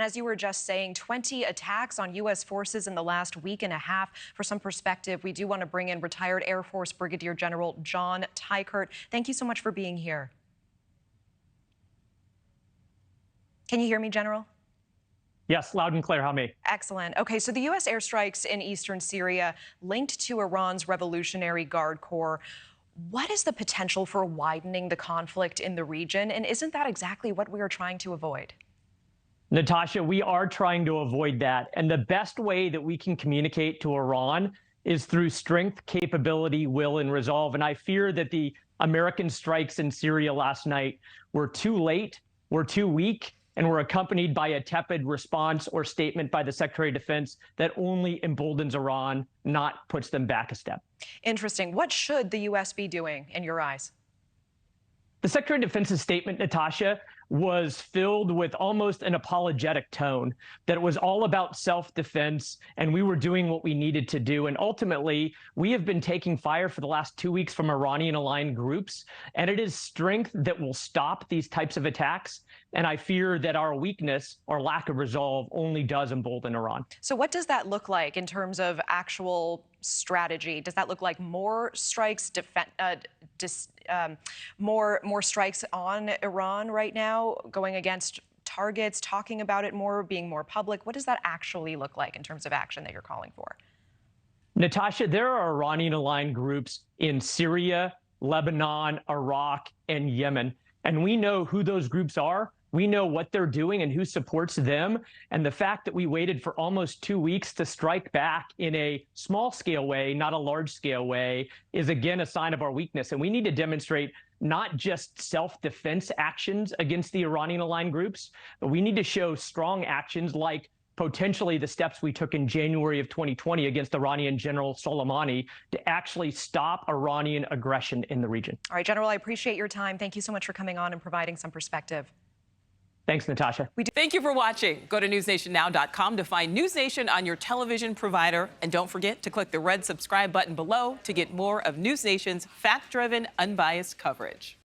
And as you were just saying, 20 attacks on U.S. forces in the last week and a half. For some perspective, we do want to bring in retired Air Force Brigadier General John Tykert. Thank you so much for being here. Can you hear me, General? Yes, loud and clear. How me? Excellent. Okay, so the U.S. airstrikes in eastern Syria linked to Iran's Revolutionary Guard Corps. What is the potential for widening the conflict in the region? And isn't that exactly what we are trying to avoid? Natasha, we are trying to avoid that. And the best way that we can communicate to Iran is through strength, capability, will, and resolve. And I fear that the American strikes in Syria last night were too late, were too weak, and were accompanied by a tepid response or statement by the Secretary of Defense that only emboldens Iran, not puts them back a step. Interesting. What should the U.S. be doing in your eyes? The Secretary of Defense's statement, Natasha, was filled with almost an apologetic tone, that it was all about self-defense and we were doing what we needed to do. And ultimately, we have been taking fire for the last 2 weeks from Iranian-aligned groups, and it is strength that will stop these types of attacks. And I fear that our weakness or lack of resolve only does embolden Iran. So what does that look like in terms of actual strategy? Does that look like more strikes, more strikes on Iran right now, going against targets, talking about it more, being more public? What does that actually look like in terms of action that you're calling for? Natasha, there are Iranian-aligned groups in Syria, Lebanon, Iraq, and Yemen. And we know who those groups are. We know what they're doing and who supports them. And the fact that we waited for almost 2 weeks to strike back in a small-scale way, not a large-scale way, is again a sign of our weakness. And we need to demonstrate not just self-defense actions against the Iranian-aligned groups, but we need to show strong actions like potentially the steps we took in January of 2020 against Iranian General Soleimani to actually stop Iranian aggression in the region. All right, General, I appreciate your time. Thank you so much for coming on and providing some perspective. Thanks, Natasha. Thank you for watching. Go to newsnationnow.com to find News Nation on your television provider. And don't forget to click the red subscribe button below to get more of News Nation's fact-driven, unbiased coverage.